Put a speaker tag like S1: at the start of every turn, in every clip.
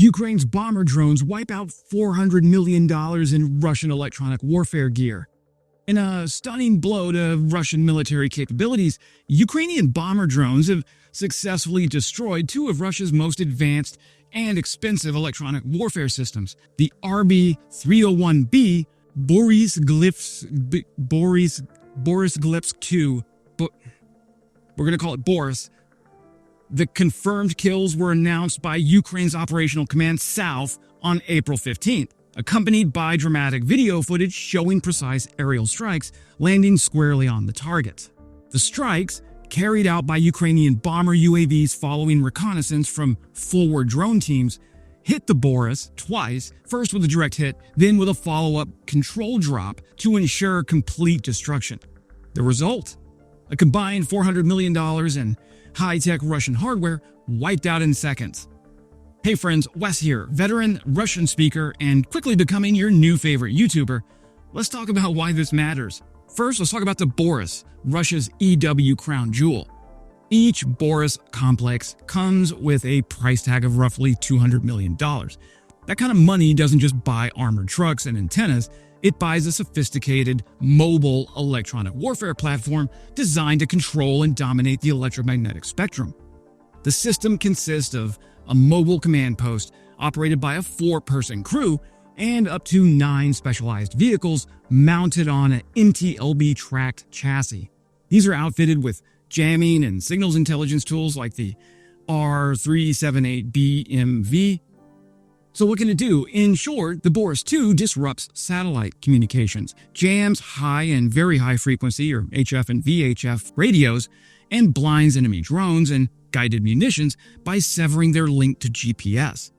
S1: Ukraine's bomber drones wipe out $400 million in Russian electronic warfare gear. In a stunning blow to Russian military capabilities, Ukrainian bomber drones have successfully destroyed two of Russia's most advanced and expensive electronic warfare systems, the RB-301B Borisoglebsk-2. We're going to call it Boris. The confirmed kills were announced by Ukraine's Operational Command South on April 15th, accompanied by dramatic video footage showing precise aerial strikes landing squarely on the target. The strikes, carried out by Ukrainian bomber UAVs following reconnaissance from forward drone teams, hit the Boris twice, first with a direct hit, then with a follow-up control drop to ensure complete destruction. The result? A combined $400 million in high-tech Russian hardware wiped out in seconds. Hey friends, Wes here, veteran Russian speaker and quickly becoming your new favorite YouTuber. Let's talk about why this matters. First, let's talk about the Boris, Russia's EW crown jewel. Each Boris complex comes with a price tag of roughly $200 million. That kind of money doesn't just buy armored trucks and antennas, it buys a sophisticated, mobile electronic warfare platform designed to control and dominate the electromagnetic spectrum. The system consists of a mobile command post operated by a 4-person crew and up to 9 specialized vehicles mounted on an MTLB tracked chassis. These are outfitted with jamming and signals intelligence tools like the RB-301B. So what can it do? In short, the Boris-2 disrupts satellite communications, jams high and very high frequency or HF and VHF radios, and blinds enemy drones and guided munitions by severing their link to GPS.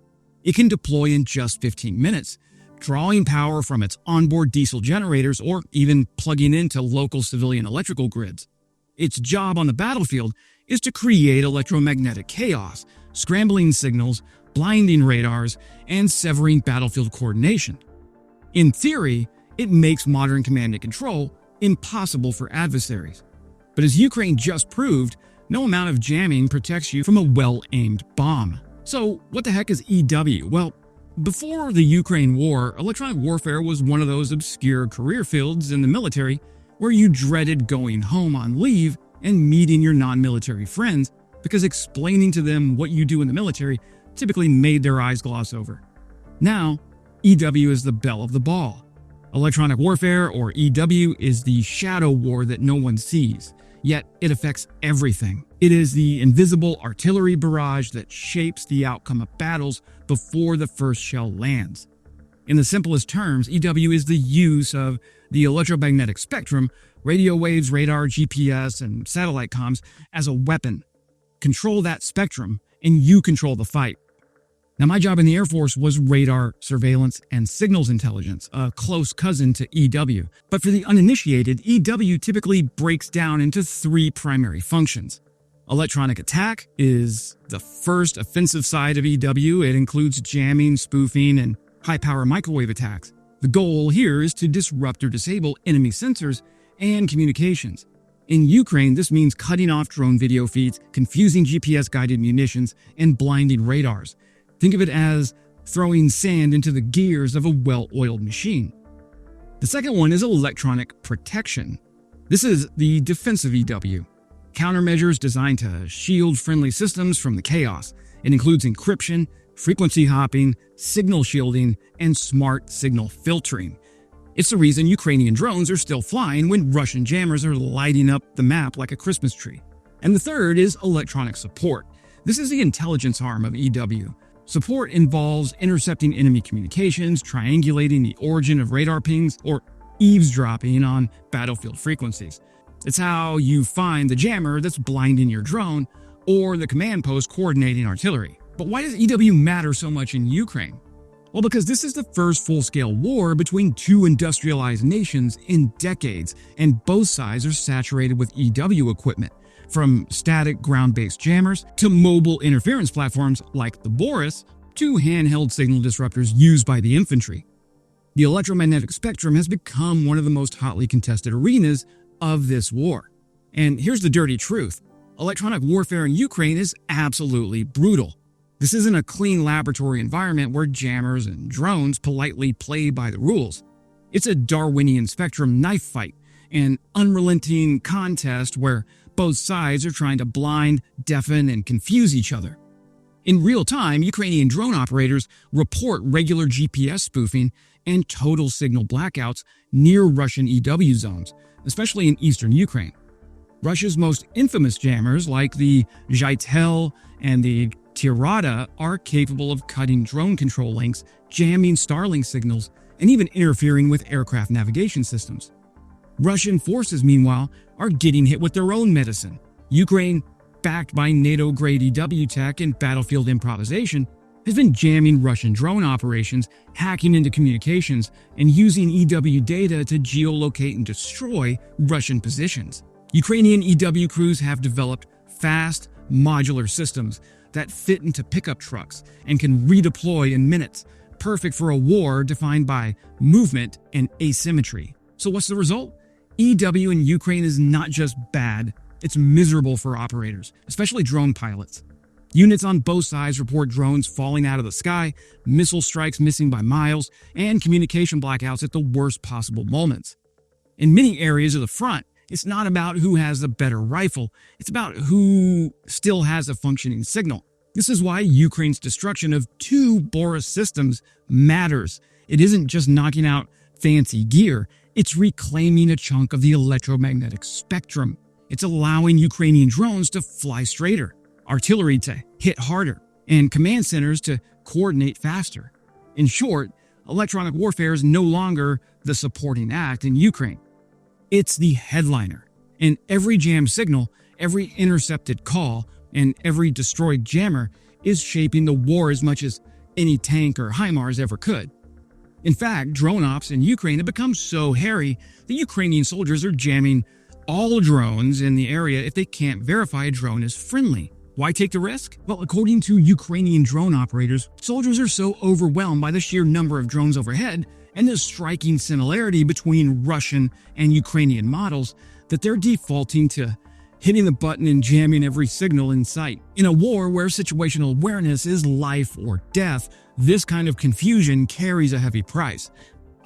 S1: It can deploy in just 15 minutes, drawing power from its onboard diesel generators or even plugging into local civilian electrical grids. Its job on the battlefield is to create electromagnetic chaos, scrambling signals, blinding radars, and severing battlefield coordination. In theory, it makes modern command and control impossible for adversaries. But as Ukraine just proved, no amount of jamming protects you from a well-aimed bomb. So what the heck is EW? Well, before the Ukraine war, electronic warfare was one of those obscure career fields in the military where you dreaded going home on leave and meeting your non-military friends because explaining to them what you do in the military typically made their eyes gloss over. Now, EW is the belle of the ball. Electronic warfare, or EW, is the shadow war that no one sees, yet it affects everything. It is the invisible artillery barrage that shapes the outcome of battles before the first shell lands. In the simplest terms, EW is the use of the electromagnetic spectrum, radio waves, radar, GPS, and satellite comms as a weapon. Control that spectrum, and you control the fight. Now, my job in the Air Force was radar, surveillance, and signals intelligence, a close cousin to EW. But for the uninitiated, EW typically breaks down into 3 primary functions. Electronic attack is the first offensive side of EW. It includes jamming, spoofing, and high-power microwave attacks. The goal here is to disrupt or disable enemy sensors and communications. In Ukraine, this means cutting off drone video feeds, confusing GPS-guided munitions, and blinding radars. Think of it as throwing sand into the gears of a well-oiled machine. The second one is electronic protection. This is the defensive EW. Countermeasures designed to shield friendly systems from the chaos. It includes encryption, frequency hopping, signal shielding, and smart signal filtering. It's the reason Ukrainian drones are still flying when Russian jammers are lighting up the map like a Christmas tree. And the third is electronic support. This is the intelligence arm of EW. Support involves intercepting enemy communications, triangulating the origin of radar pings, or eavesdropping on battlefield frequencies. It's how you find the jammer that's blinding your drone, or the command post coordinating artillery. But why does EW matter so much in Ukraine? Well, because this is the first full-scale war between 2 industrialized nations in decades, and both sides are saturated with EW equipment, from static ground-based jammers to mobile interference platforms like the Boris to handheld signal disruptors used by the infantry. The electromagnetic spectrum has become one of the most hotly contested arenas of this war. And here's the dirty truth. Electronic warfare in Ukraine is absolutely brutal. This isn't a clean laboratory environment where jammers and drones politely play by the rules. It's a Darwinian spectrum knife fight, an unrelenting contest where both sides are trying to blind, deafen, and confuse each other. In real time, Ukrainian drone operators report regular GPS spoofing and total signal blackouts near Russian EW zones, especially in eastern Ukraine. Russia's most infamous jammers, like the Zhaitel and the Tirada, are capable of cutting drone control links, jamming Starlink signals, and even interfering with aircraft navigation systems. Russian forces, meanwhile, are getting hit with their own medicine. Ukraine, backed by NATO-grade EW tech and battlefield improvisation, has been jamming Russian drone operations, hacking into communications, and using EW data to geolocate and destroy Russian positions. Ukrainian EW crews have developed fast, modular systems that fit into pickup trucks and can redeploy in minutes, perfect for a war defined by movement and asymmetry. So what's the result? EW in Ukraine is not just bad, it's miserable for operators, especially drone pilots. Units on both sides report drones falling out of the sky, missile strikes missing by miles, and communication blackouts at the worst possible moments. In many areas of the front, it's not about who has the better rifle, it's about who still has a functioning signal. This is why Ukraine's destruction of 2 Boris systems matters. It isn't just knocking out fancy gear, it's reclaiming a chunk of the electromagnetic spectrum. It's allowing Ukrainian drones to fly straighter, artillery to hit harder, and command centers to coordinate faster. In short, electronic warfare is no longer the supporting act in Ukraine. It's the headliner. And every jammed signal, every intercepted call, and every destroyed jammer is shaping the war as much as any tank or HIMARS ever could. In fact, drone ops in Ukraine have become so hairy that Ukrainian soldiers are jamming all drones in the area if they can't verify a drone is friendly. Why take the risk? Well, according to Ukrainian drone operators, soldiers are so overwhelmed by the sheer number of drones overhead and the striking similarity between Russian and Ukrainian models that they're defaulting to hitting the button and jamming every signal in sight. In a war where situational awareness is life or death, this kind of confusion carries a heavy price.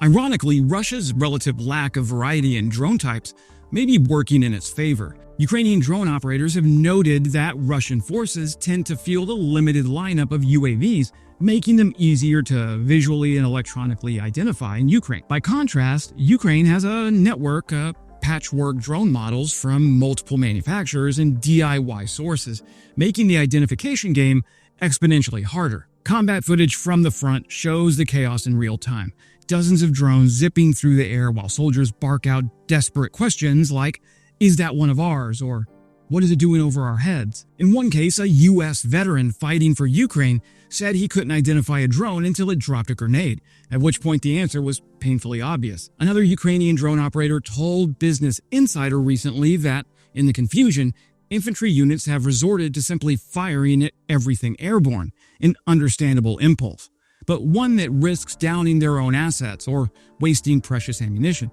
S1: Ironically, Russia's relative lack of variety in drone types may be working in its favor. Ukrainian drone operators have noted that Russian forces tend to field a limited lineup of UAVs, making them easier to visually and electronically identify in Ukraine. By contrast, Ukraine has a network of patchwork drone models from multiple manufacturers and DIY sources, making the identification game exponentially harder. Combat footage from the front shows the chaos in real time. Dozens of drones zipping through the air while soldiers bark out desperate questions like, "Is that one of ours?" or "What is it doing over our heads?" In one case, a U.S. veteran fighting for Ukraine said he couldn't identify a drone until it dropped a grenade, at which point the answer was painfully obvious. Another Ukrainian drone operator told Business Insider recently that, in the confusion, infantry units have resorted to simply firing at everything airborne, an understandable impulse, but one that risks downing their own assets or wasting precious ammunition.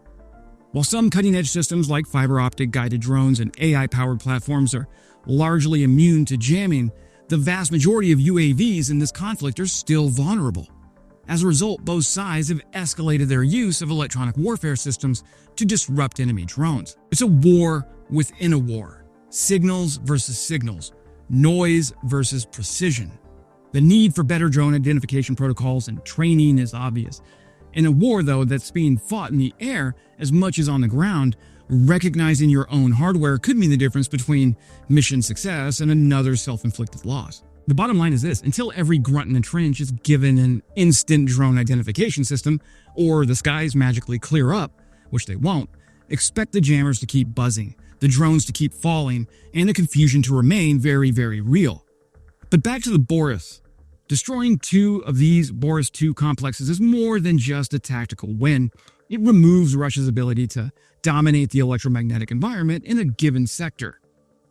S1: While some cutting-edge systems like fiber-optic guided drones and AI-powered platforms are largely immune to jamming, the vast majority of UAVs in this conflict are still vulnerable. As a result, both sides have escalated their use of electronic warfare systems to disrupt enemy drones. It's a war within a war. Signals versus signals. Noise versus precision. The need for better drone identification protocols and training is obvious. In a war, though, that's being fought in the air as much as on the ground, recognizing your own hardware could mean the difference between mission success and another self-inflicted loss. The bottom line is this: until every grunt in the trench is given an instant drone identification system, or the skies magically clear up, which they won't, expect the jammers to keep buzzing, the drones to keep falling, and the confusion to remain very, very real. But back to the Boris. Destroying 2 of these Boris 2 complexes is more than just a tactical win. It removes Russia's ability to dominate the electromagnetic environment in a given sector,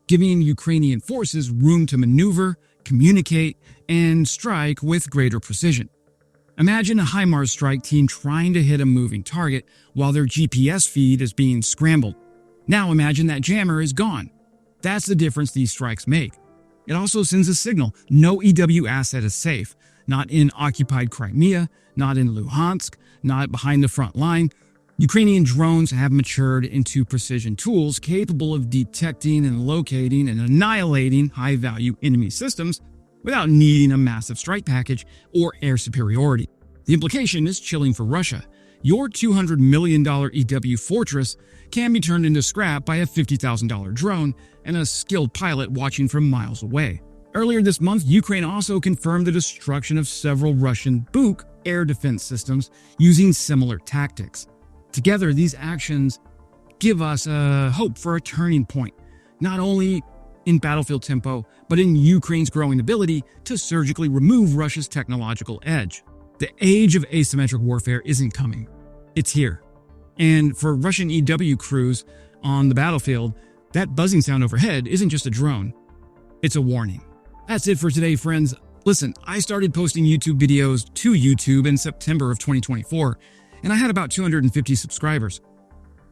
S1: giving Ukrainian forces room to maneuver, communicate, and strike with greater precision. Imagine a HIMARS strike team trying to hit a moving target while their GPS feed is being scrambled. Now imagine that jammer is gone. That's the difference these strikes make. It also sends a signal: no EW asset is safe. Not in occupied Crimea, not in Luhansk, not behind the front line. Ukrainian drones have matured into precision tools capable of detecting and locating and annihilating high-value enemy systems without needing a massive strike package or air superiority. The implication is chilling for Russia. Your $200 million EW fortress can be turned into scrap by a $50,000 drone and a skilled pilot watching from miles away. Earlier this month, Ukraine also confirmed the destruction of several Russian Buk air defense systems using similar tactics. Together, these actions give us a hope for a turning point, not only in battlefield tempo, but in Ukraine's growing ability to surgically remove Russia's technological edge. The age of asymmetric warfare isn't coming. It's here. And for Russian EW crews on the battlefield, that buzzing sound overhead isn't just a drone. It's a warning. That's it for today, friends. Listen, I started posting YouTube videos to YouTube in September of 2024, and I had about 250 subscribers.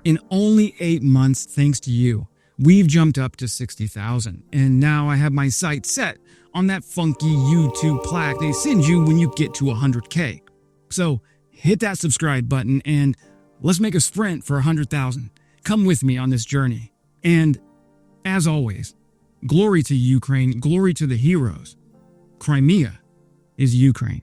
S1: In only 8 months, thanks to you, we've jumped up to 60,000, and now I have my sights set on that funky YouTube plaque they send you when you get to 100K. So hit that subscribe button and let's make a sprint for 100,000. Come with me on this journey. And as always, glory to Ukraine, glory to the heroes. Crimea is Ukraine.